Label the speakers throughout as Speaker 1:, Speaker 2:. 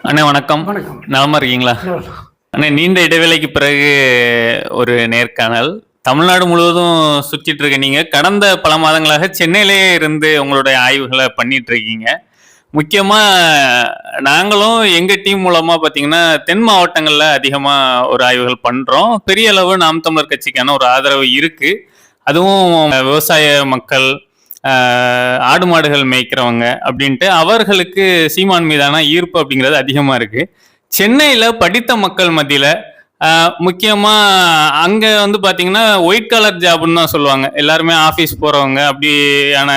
Speaker 1: அண்ணே வணக்கம்.
Speaker 2: வணக்கம்.
Speaker 1: நலமா இருக்கீங்களா? அண்ணே, நீண்ட இடைவேளைக்கு பிறகு ஒரு நேர்காணல். தமிழ்நாடு முழுவதும் சுற்றிட்டு இருக்க நீங்க கடந்த பல மாதங்களாக சென்னையிலேயே இருந்து உங்களுடைய ஆய்வுகளை பண்ணிட்டு இருக்கீங்க. முக்கியமா நாங்களும் எங்க டீம் மூலமா பாத்தீங்கன்னா தென் மாவட்டங்கள்ல அதிகமா ஒரு ஆய்வுகள் பண்றோம். பெரிய அளவு நாம் தமிழர் கட்சிக்கான ஒரு ஆதரவு இருக்கு. அதுவும் விவசாய மக்கள், ஆடு மாடுகள் மேய்க்கிறவங்க அப்படின்ட்டு அவர்களுக்கு சீமான் மீதான ஈர்ப்பு அப்படிங்கிறது அதிகமா இருக்கு. சென்னையில படித்த மக்கள் மத்தியில முக்கியமா அங்க வந்து பாத்தீங்கன்னா ஒயிட் கலர் ஜாப்னு தான் சொல்லுவாங்க. எல்லாருமே ஆபீஸ் போறவங்க அப்படியான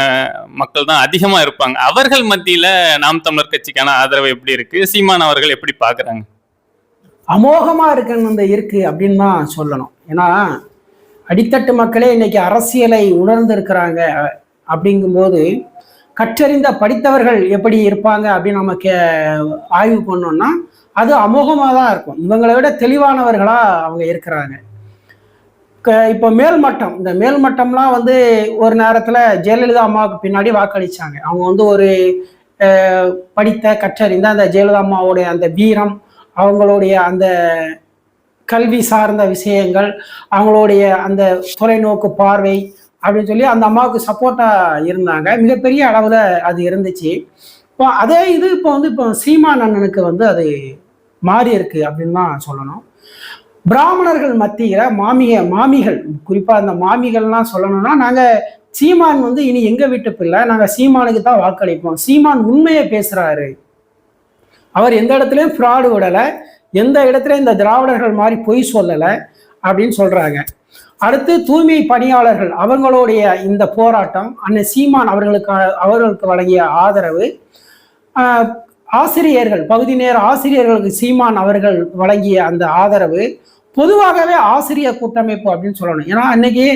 Speaker 1: மக்கள் தான் அதிகமா இருப்பாங்க. அவர்கள் மத்தியில நாம் தமிழர் கட்சிக்கான ஆதரவு எப்படி இருக்கு? சீமான் அவர்கள் எப்படி பாக்குறாங்க?
Speaker 2: அமோகமா இருக்கு அப்படின்னு தான் சொல்லணும். ஏன்னா அடித்தட்டு மக்களே இன்னைக்கு அரசியலை உணர்ந்து இருக்கிறாங்க. அப்படிங்கும்போது கற்றறிந்த படித்தவர்கள் எப்படி இருப்பாங்க அப்படின்னு நம்ம ஆய்வு பண்ணோம்னா அது அமோகமாக தான் இருக்கும். இவங்களை விட தெளிவானவர்களா அவங்க இருக்கிறாங்க. இப்போ மேல்மட்டம், இந்த மேல்மட்டம்லாம் வந்து ஒரு நேரத்தில் ஜெயலலிதா அம்மாவுக்கு பின்னாடி வாக்களிச்சாங்க. அவங்க வந்து ஒரு படித்த கற்றறிந்த அந்த ஜெயலலிதா அம்மாவுடைய அந்த வீரம், அவங்களுடைய அந்த கல்வி சார்ந்த விஷயங்கள், அவங்களுடைய அந்த தொலைநோக்கு பார்வை அப்படின்னு சொல்லி அந்த அம்மாவுக்கு சப்போர்ட்டா இருந்தாங்க. மிகப்பெரிய அளவில் அது இருந்துச்சு. இப்போ அதே இது இப்போ சீமான் அண்ணனுக்கு வந்து அது மாறி இருக்கு அப்படின்னு தான் சொல்லணும். பிராமணர்கள் மத்தியில மாமிகள் குறிப்பாக அந்த மாமிகள்லாம் சொல்லணும்னா, நாங்கள் சீமான் வந்து இனி எங்க வீட்டு பிள்ளை, நாங்கள் சீமானுக்கு தான் வாக்களிப்போம். சீமான் உண்மையை பேசுறாரு, அவர் எந்த இடத்துலையும் ஃப்ராடு விடலை, எந்த இடத்துலையும் இந்த திராவிடர்கள் மாதிரி பொய் சொல்லலை அப்படின்னு சொல்றாங்க. அடுத்து தூய்மை பணியாளர்கள், அவங்களுடைய இந்த போராட்டம், அண்ணன் சீமான் அவர்களுக்கு வழங்கிய ஆதரவு, ஆசிரியர்கள், பகுதி நேர ஆசிரியர்களுக்கு சீமான் அவர்கள் வழங்கிய அந்த ஆதரவு, பொதுவாகவே ஆசிரியர் கூட்டமைப்பு அப்படின்னு சொல்லணும். ஏன்னா அன்னைக்கு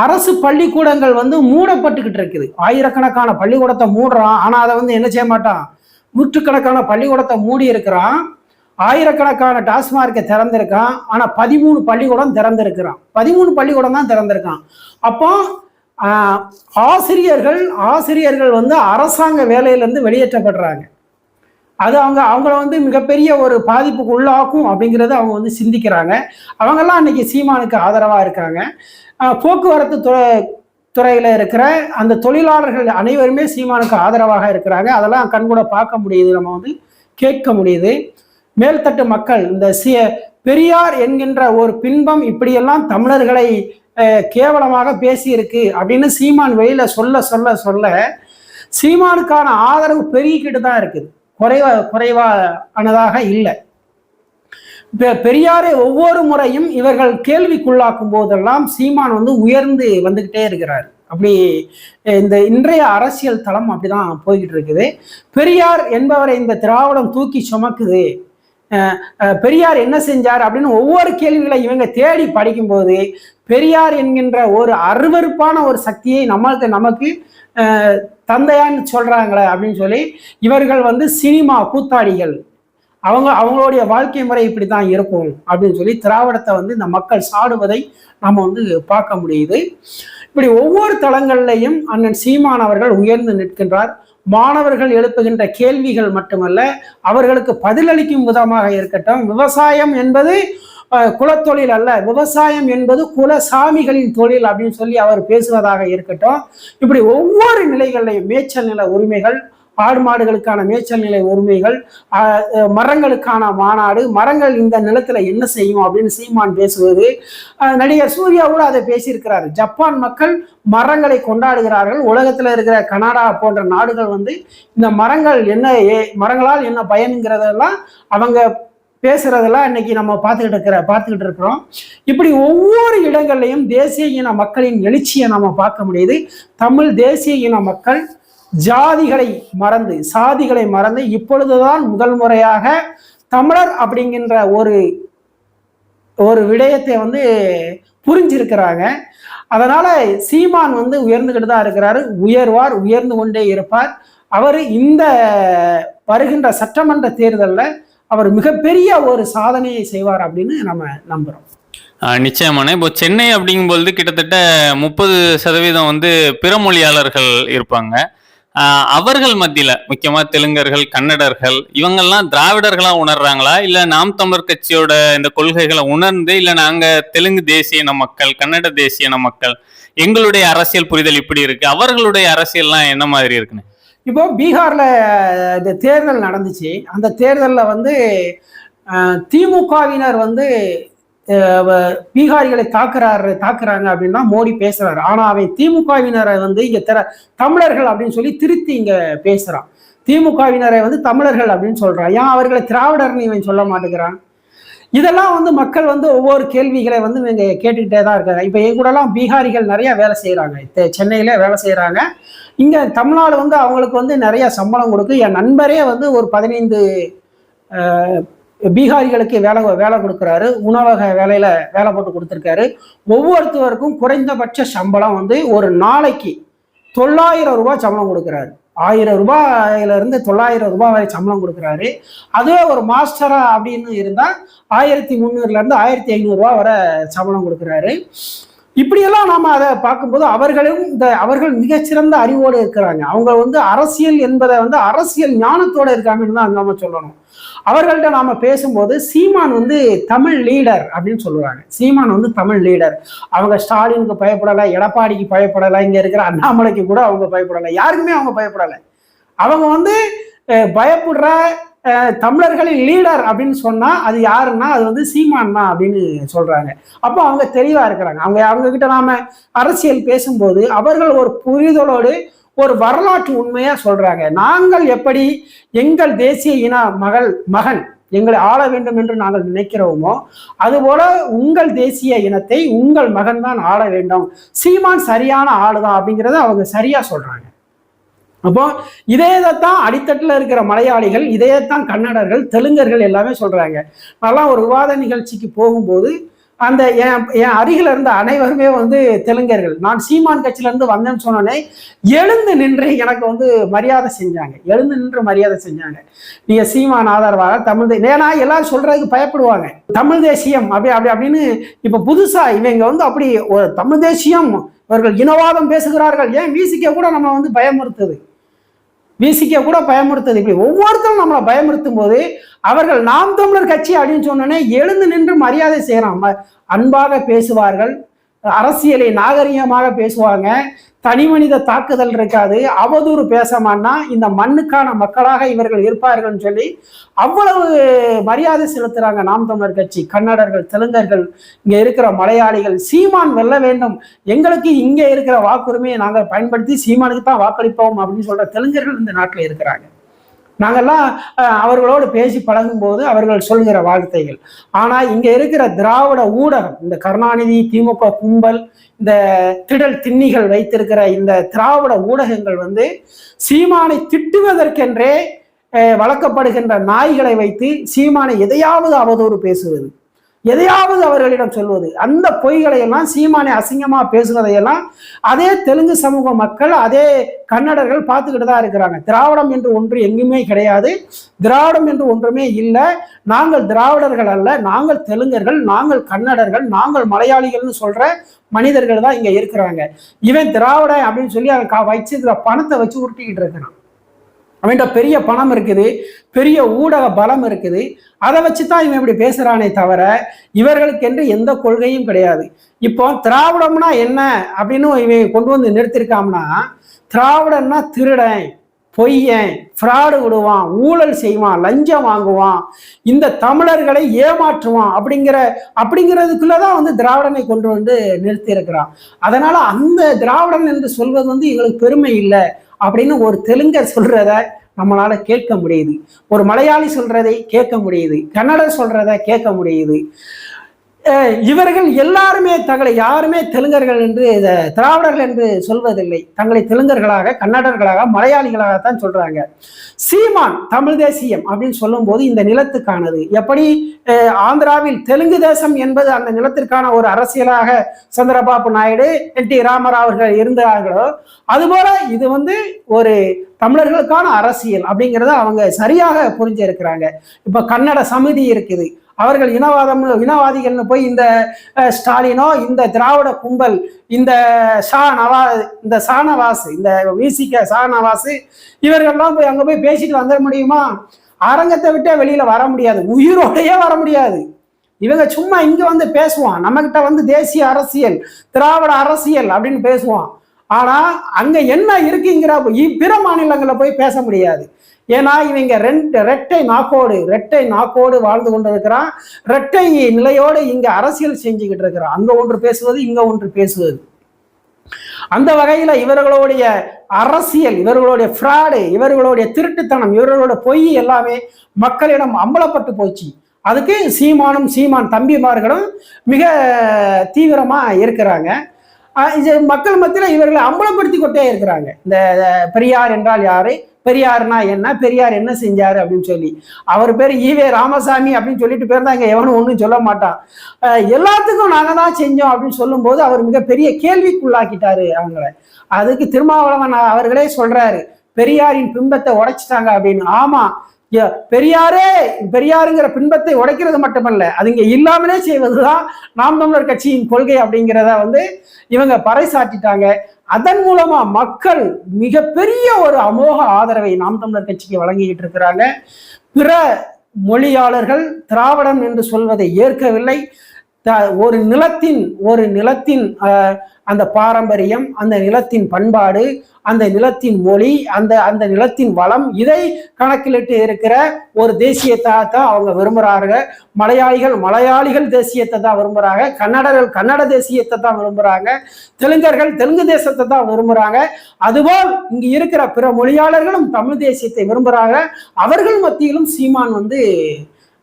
Speaker 2: அரசு பள்ளிக்கூடங்கள் வந்து மூடப்பட்டுக்கிட்டு இருக்குது. ஆயிரக்கணக்கான பள்ளிக்கூடத்தை மூடுறான், ஆனா அதை வந்து என்ன செய்ய மாட்டான், நூற்றுக்கணக்கான பள்ளிக்கூடத்தை மூடி இருக்கிறான். ஆயிரக்கணக்கான டாஸ்மார்க்கை திறந்திருக்கான், ஆனா 13 பள்ளிக்கூடம் திறந்திருக்கிறான். 13 பள்ளிக்கூடம் தான் திறந்திருக்கான். அப்போ ஆசிரியர்கள் வந்து அரசாங்க வேலையிலேருந்து வெளியேற்றப்படுறாங்க. அது அவங்கள வந்து மிகப்பெரிய ஒரு பாதிப்புக்கு உள்ளாக்கும் அப்படிங்கிறத அவங்க வந்து சிந்திக்கிறாங்க. அவங்கெல்லாம் அன்னைக்கு சீமானுக்கு ஆதரவாக இருக்காங்க. போக்குவரத்து துறையில் இருக்கிற அந்த தொழிலாளர்கள் அனைவருமே சீமானுக்கு ஆதரவாக இருக்கிறாங்க. அதெல்லாம் கண்கூட பார்க்க முடியுது, நம்ம வந்து கேட்க முடியுது. மேல்தட்டு மக்கள், இந்த பெரியார் என்கின்ற ஒரு பின்பம் இப்படியெல்லாம் தமிழர்களை கேவலமாக பேசியிருக்கு அப்படின்னு சீமான் வெளியில சொல்ல சீமானுக்கான ஆதரவு பெருகிக்கிட்டு தான் இருக்குது, குறைவானதாக இல்லை. பெரியாரை ஒவ்வொரு முறையும் இவர்கள் கேள்விக்குள்ளாக்கும் போதெல்லாம் சீமான் வந்து உயர்ந்து வந்துகிட்டே இருக்கிறார். அப்படி இந்த இன்றைய அரசியல் தளம் அப்படிதான் போய்கிட்டு இருக்குது. பெரியார் என்பவரை இந்த திராவிடம் தூக்கி சுமக்குது, பெரியார் என்ன செஞ்சார் அப்படின்னு ஒவ்வொரு கேள்விகளை இவங்க தேடி படிக்கும்போது பெரியார் என்கின்ற ஒரு அருவருப்பான ஒரு சக்தியை நமக்கு தந்தையான்னு சொல்றாங்களே அப்படின்னு சொல்லி இவர்கள் வந்து சினிமா கூத்தாடிகள், அவங்களுடைய வாழ்க்கை முறை இப்படித்தான் இருக்கும் அப்படின்னு சொல்லி திராவிடத்தை வந்து இந்த மக்கள் சாடுவதை நம்ம வந்து பார்க்க முடியுது. இப்படி ஒவ்வொரு தளங்கள்லையும் அண்ணன் சீமான் அவர்கள் உயர்ந்து நிற்கின்றார். மாணவர்கள் எழுப்புகின்ற கேள்விகள் மட்டுமல்ல, அவர்களுக்கு பதிலளிக்கும் விதமாக இருக்கட்டும். விவசாயம் என்பது குலத்தொழில் அல்ல, விவசாயம் என்பது குலசாமிகளின் தொழில் அப்படின்னு சொல்லி அவர் பேசுவதாக இருக்கட்டும். இப்படி ஒவ்வொரு நிலைகளையும் மேய்ச்சல் நில உரிமைகள், ஆடு மாடுகளுக்கான மேய்ச்சல் நிலை உரிமைகள், மரங்களுக்கான மாநாடு, மரங்கள் இந்த நிலத்துல என்ன செய்யும் அப்படின்னு சீமான் பேசுவது. நடிகர் சூர்யா கூட அதை பேசியிருக்கிறாரு. ஜப்பான் மக்கள் மரங்களை கொண்டாடுகிறார்கள். உலகத்துல இருக்கிற கனடா போன்ற நாடுகள் வந்து இந்த மரங்களால் என்ன பயனுங்கிறதெல்லாம் அவங்க பேசுறதெல்லாம் இன்னைக்கு நம்ம பார்த்துக்கிட்டு இருக்கிறோம். இப்படி ஒவ்வொரு இடங்கள்லையும் தேசிய இன மக்களின் எழுச்சியை நம்ம பார்க்க முடியுது. தமிழ் தேசிய இன மக்கள் சாதிகளை மறந்து இப்பொழுதுதான் முதல் முறையாக தமிழர் அப்படிங்கின்ற ஒரு விடயத்தை வந்து புரிஞ்சிருக்கிறாங்க. அதனால சீமான் வந்து உயர்ந்துகிட்டு தான் இருக்கிறாரு, உயர்ந்து கொண்டே இருப்பார். அவர் இந்த வருகின்ற சட்டமன்ற தேர்தலில் அவர் மிகப்பெரிய ஒரு சாதனையை செய்வார் அப்படின்னு நம்ம நம்புறோம்.
Speaker 1: நிச்சயமான. இப்போ சென்னை அப்படிங்கும்போது கிட்டத்தட்ட 30% வந்து பிற மொழியாளர்கள் இருப்பாங்க. அவர்கள் மத்தியில முக்கியமா தெலுங்கர்கள், கன்னடர்கள் இவங்கெல்லாம் திராவிடர்களா உணர்றாங்களா? இல்ல நாம் தமிழர் கட்சியோட இந்த கொள்கைகளை உணர்ந்து, இல்ல நாங்க தெலுங்கு தேசிய இன மக்கள், கன்னட தேசிய இன மக்கள், எங்களுடைய அரசியல் புரிதல் இப்படி இருக்கு, அவர்களுடைய அரசியல்லாம் என்ன மாதிரி இருக்குன்னு?
Speaker 2: இப்போ பீகார்ல இந்த தேர்தல் நடந்துச்சு. அந்த தேர்தலில் வந்து திமுகவினர் வந்து பீகாரிகளை தாக்குறாங்க அப்படின்னா மோடி பேசுறாரு. ஆனா அவன் திமுகவினரை வந்து இங்க தமிழர்கள் அப்படின்னு சொல்லி திருத்தி இங்க பேசுறான். திமுகவினரை வந்து தமிழர்கள் அப்படின்னு சொல்றான். ஏன் அவர்களை திராவிடர்னு இவன் சொல்ல மாட்டேங்கிறான்? இதெல்லாம் வந்து மக்கள் வந்து ஒவ்வொரு கேள்விகளை வந்து இவங்க கேட்டுக்கிட்டே தான் இருக்காங்க. இப்ப என் கூட எல்லாம் பீகாரிகள் நிறைய வேலை செய்யறாங்க, சென்னையில வேலை செய்யறாங்க. இங்க தமிழ்நாடு வந்து அவங்களுக்கு வந்து நிறைய சம்பளம் கொடுக்கு. என் நண்பரே வந்து ஒரு 15 பீகாரிகளுக்கு வேலை கொடுக்குறாரு. உணவக வேலை போட்டு கொடுத்துருக்காரு. ஒவ்வொருத்தருக்கும் குறைந்தபட்ச சம்பளம் வந்து ஒரு நாளைக்கு 900 ரூபாய் சம்பளம் கொடுக்குறாரு. 1000 ரூபாயிலிருந்து 900 ரூபாய் வரை சம்பளம் கொடுக்குறாரு. அதுவே ஒரு மாஸ்டரா அப்படின்னு இருந்தா 1300 1500 ரூபாய் வரை சம்பளம் கொடுக்குறாரு. இப்படியெல்லாம் நாம அதை பார்க்கும்போது அவர்கள் மிகச்சிறந்த அறிவோடு இருக்கிறாங்க. அவங்க வந்து அரசியல் என்பதை வந்து அரசியல் ஞானத்தோடு இருக்காங்கன்னு தான் நாம சொல்லணும். அவர்கள்ட்ட நாம பேசும்போது சீமான் வந்து தமிழ் லீடர் அப்படின்னு சொல்லுவாங்க. சீமான் வந்து தமிழ் லீடர். அவங்க ஸ்டாலினுக்கு பயப்படலை, எடப்பாடிக்கு பயப்படலை, இங்க இருக்கிற அண்ணாமலைக்கு கூட அவங்க பயப்படலை, யாருக்குமே அவங்க பயப்படலை. அவங்க வந்து பயப்படுற தமிழர்களின் லீடர் அப்படின்னு சொன்னா அது யாருன்னா அது வந்து சீமான் தான் அப்படின்னு சொல்றாங்க. அப்போ அவங்க தெளிவா இருக்கிறாங்க. அவங்க கிட்ட நாம அரசியல் பேசும்போது அவர்கள் ஒரு புரிதலோடு ஒரு வரலாற்று உண்மையா சொல்றாங்க. நாங்கள் எப்படி எங்கள் தேசிய இன மகன் எங்களை ஆள வேண்டும் என்று நாங்கள் நினைக்கிறோமோ அதுபோல உங்கள் தேசிய இனத்தை உங்கள் மகன் தான் ஆள வேண்டும், சீமான் சரியான ஆளுதான் அப்படிங்கிறத அவங்க சரியா சொல்றாங்க. அப்போ இதையத்தான் அடித்தட்டுல இருக்கிற மலையாளிகள், இதையத்தான் கன்னடர்கள், தெலுங்கர்கள் எல்லாமே சொல்றாங்க. நல்லா ஒரு விவாத நிகழ்ச்சிக்கு போகும்போது அந்த என் அருகில இருந்த அனைவருமே வந்து தெலுங்கர்கள். நான் சீமான் கட்சியில இருந்து வந்தேன்னு சொன்னோன்னே எழுந்து நின்று எனக்கு வந்து மரியாதை செஞ்சாங்க. நீங்க சீமான் ஆதரவாக தமிழ் ஏன்னா எல்லாரும் சொல்றதுக்கு பயப்படுவாங்க. தமிழ் தேசியம் அப்படின்னு இப்ப புதுசா இவங்க வந்து அப்படி ஒரு தமிழ் தேசியம் இவர்கள் இனவாதம் பேசுகிறார்கள். ஏன் விசிக கூட நம்ம வந்து பயமுறுத்துது. இப்படி ஒவ்வொருத்தரும் நம்மளை பயமுறுத்தும் போது அவர்கள் நாம் தமிழர் கட்சி அப்படின்னு சொன்னோன்னே எழுந்து நின்று மரியாதை செய்யறான். அன்பாக பேசுவார்கள், அரசியலை நாகரிகமாக பேசுவாங்க, தனி மனித தாக்குதல் இருக்காது, அவதூறு பேசமானா இந்த மண்ணுக்கான மக்களாக இவர்கள் இருப்பார்கள் சொல்லி அவ்வளவு மரியாதை செலுத்துறாங்க நாம் தமிழர் கட்சி. கன்னடர்கள், தெலுங்கர்கள், இங்க இருக்கிற மலையாளிகள் சீமான் வெல்ல வேண்டும், எங்களுக்கு இங்க இருக்கிற வாக்குரிமையை நாங்கள் பயன்படுத்தி சீமானுக்கு தான் வாக்களிப்போம் அப்படின்னு சொல்ற தெலுங்கர்கள் இந்த நாட்டில் இருக்கிறாங்க. நாங்கெல்லாம் அவர்களோடு பேசி பழகும் போது அவர்கள் சொல்கிற வார்த்தைகள். ஆனா இங்க இருக்கிற திராவிட ஊடகம், இந்த கருணாநிதி திமுக கும்பல், இந்த திடல் திண்ணிகள் வைத்திருக்கிற இந்த திராவிட ஊடகங்கள் வந்து சீமானை திட்டுவதற்கென்றே வளர்க்கப்படுகின்ற நாய்களை வைத்து சீமானை எதையாவது அவதூறு பேசுவது, எதையாவது அவர்களிடம் சொல்வது, அந்த பொய்களை எல்லாம் சீமானை அசிங்கமா பேசுவதையெல்லாம் அதே தெலுங்கு சமூக மக்கள், அதே கன்னடர்கள் பார்த்துக்கிட்டு தான் இருக்கிறாங்க. திராவிடம் என்று ஒன்று எங்குமே கிடையாது, திராவிடம் என்று ஒன்றுமே இல்லை, நாங்கள் திராவிடர்கள் அல்ல, நாங்கள் தெலுங்கர்கள், நாங்கள் கன்னடர்கள், நாங்கள் மலையாளிகள்னு சொல்ற மனிதர்கள் தான் இங்க இருக்கிறாங்க. இவன் திராவிட அப்படின்னு சொல்லி அவன் வச்சிருக்கிற பணத்தை வச்சு உருட்டிக்கிட்டு இருக்கிறான். அவன்கிட்ட பெரிய பணம் இருக்குது, பெரிய ஊடக பலம் இருக்குது, அதை வச்சுதான் இவன் இப்படி பேசுறானே தவிர இவர்களுக்கு என்று எந்த கொள்கையும் கிடையாது. இப்போ திராவிடம்னா என்ன அப்படின்னு இவன் கொண்டு வந்து நிறுத்திருக்காம்னா, திராவிடம்னா திருடன், பொய்யன், ஃப்ராடு விடுவான், ஊழல் செய்வான், லஞ்சம் வாங்குவான், இந்த தமிழர்களை ஏமாற்றுவான் அப்படிங்கிறதுக்குள்ளதான் வந்து திராவிடனை கொண்டு வந்து நிறுத்தி இருக்கிறான். அதனால அந்த திராவிடன் என்று சொல்வது வந்து எங்களுக்கு பெருமை இல்லை அப்படின்னு ஒரு தெலுங்கர் சொல்றத நம்மளால கேட்க முடியுது, ஒரு மலையாளி சொல்றதை கேட்க முடியுது, கன்னடர் சொல்றதை கேட்க முடியுது. இவர்கள் எல்லாருமே தங்களை யாருமே தெலுங்கர்கள் என்று திராவிடர்கள் என்று சொல்வதில்லை. தங்களை தெலுங்கர்களாக, கன்னடர்களாக, மலையாளிகளாகத்தான் சொல்றாங்க. சீமான் தமிழ் தேசியம் அப்படின்னு சொல்லும் போது இந்த நிலத்துக்கானது, எப்படி ஆந்திராவில் தெலுங்கு தேசம் என்பது அந்த நிலத்திற்கான ஒரு அரசியலாக சந்திரபாபு நாயுடு, என் டி ராமராவ் அவர்கள் இருந்தார்களோ அதுபோல இது வந்து ஒரு தமிழர்களுக்கான அரசியல் அப்படிங்கிறத அவங்க சரியாக புரிஞ்சிருக்கிறாங்க. இப்ப கன்னட சமிதி இருக்குது, அவர்கள் இனவாதிகள்னு போய் இந்த ஸ்டாலினோ, இந்த திராவிட கும்பல், இந்த ஷானவாஸ், இந்த விசிக ஷானவாஸ், இவர்கள்லாம் போய் அங்க போய் பேசிட்டு வந்துட முடியுமா? அரங்கத்தை விட்டே வெளியில வர முடியாது, உயிரோடையே வர முடியாது. இவங்க சும்மா இங்க வந்து பேசுவான், நம்ம கிட்ட வந்து தேசிய அரசியல், திராவிட அரசியல் அப்படின்னு பேசுவான். ஆனா அங்க என்ன இருக்குங்கிற பிற மாநிலங்கள்ல போய் பேச முடியாது. ஏன்னா இவங்க ரெட்டை நாக்கோடு வாழ்ந்து கொண்டு இருக்கிறான், ரெட்டை நிலையோடு இங்க அரசியல் செஞ்சுக்கிட்டு இருக்கிறான். அங்க ஒன்று பேசுவது, இங்க ஒன்று பேசுவது. அந்த வகையில இவர்களுடைய அரசியல், இவர்களுடைய ஃப்ராடு, இவர்களுடைய திருட்டுத்தனம், இவர்களோட பொய் எல்லாமே மக்களிடம் அம்பலப்பட்டு போச்சு. அதுக்கு சீமான் தம்பிமார்களும் மிக தீவிரமா இருக்கிறாங்க. மக்கள் மத்தியில் இவர்களை அம்பலப்படுத்தி கொண்டே இருக்கிறாங்க. இந்த பெரியார் என்றால் யாரு, பெரியார்னா என்ன, பெரியார் என்ன செஞ்சாரு அப்படின்னு சொல்லி. அவர் பேர் ஈவே ராமசாமி அப்படின்னு சொல்லிட்டு பேர் தான் இங்க எவனும் ஒன்றும் சொல்ல மாட்டான். எல்லாத்துக்கும் நாங்க தான் செஞ்சோம் அப்படின்னு சொல்லும் போது அவர் மிகப்பெரிய கேள்விக்குள்ளாக்கிட்டாரு அவங்கள. அதுக்கு திருமாவளவன் அவர்களே சொல்றாரு, பெரியாரின் பிம்பத்தை உடைச்சிட்டாங்க அப்படின்னு. ஆமா, பெரியாருங்கிற பின்பத்தை உடைக்கிறது மட்டுமல்ல, அது இங்க இல்லாமலே செய்வதுதான் நாம் தமிழர் கட்சியின் கொள்கை அப்படிங்கிறத வந்து இவங்க பறைசாட்டிட்டாங்க. அதன் மூலமா மக்கள் மிகப்பெரிய ஒரு அமோக ஆதரவை நாம் தமிழர் கட்சிக்கு வழங்கிக்கிட்டு இருக்கிறாங்க. பிற மொழியாளர்கள் திராவிடம் என்று சொல்வதை ஏற்கவில்லை. ஒரு நிலத்தின் அந்த பாரம்பரியம், அந்த நிலத்தின் பண்பாடு, அந்த நிலத்தின் மொழி, அந்த நிலத்தின் வளம், இதை கணக்கிலிட்டு இருக்கிற ஒரு தேசியத்தை தான் அவங்க விரும்புறாங்க. மலையாளிகள் தேசியத்தை தான் விரும்புறாங்க, கன்னடர்கள் கன்னட தேசியத்தை தான் விரும்புறாங்க, தெலுங்கர்கள் தெலுங்கு தேசத்தை தான் விரும்புறாங்க. அதுபோல் இங்கு இருக்கிற பிற மொழியாளர்களும் தமிழ் தேசியத்தை விரும்புறாங்க. அவர்கள் மத்தியிலும் சீமான் வந்து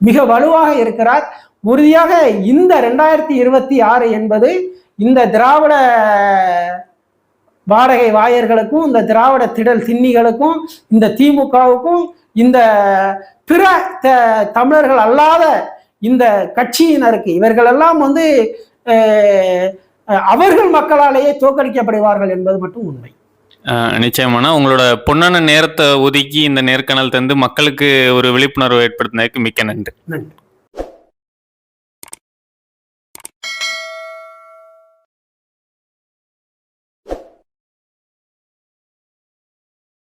Speaker 2: மிக வலுவாக இருக்கிறார். உறுதியாக இந்த 2026 என்பது இந்த திராவிட வாடகை வாயர்களுக்கும், இந்த திராவிட திடல் திண்ணிகளுக்கும், இந்த திமுகவுக்கும், இந்த பிற தமிழர்கள் அல்லாத இந்த கட்சியினருக்கு, இவர்கள் எல்லாம் வந்து அவர்கள் மக்களாலேயே தோற்கடிக்கப்படுவார்கள் என்பது மட்டும் உண்மை.
Speaker 1: நிச்சயமான உங்களோட பொன்னான நேரத்தை ஒதுக்கி இந்த நேர்காணல் தந்து மக்களுக்கு ஒரு விழிப்புணர்வு ஏற்படுத்தினதுக்கு மிக்க நன்றி.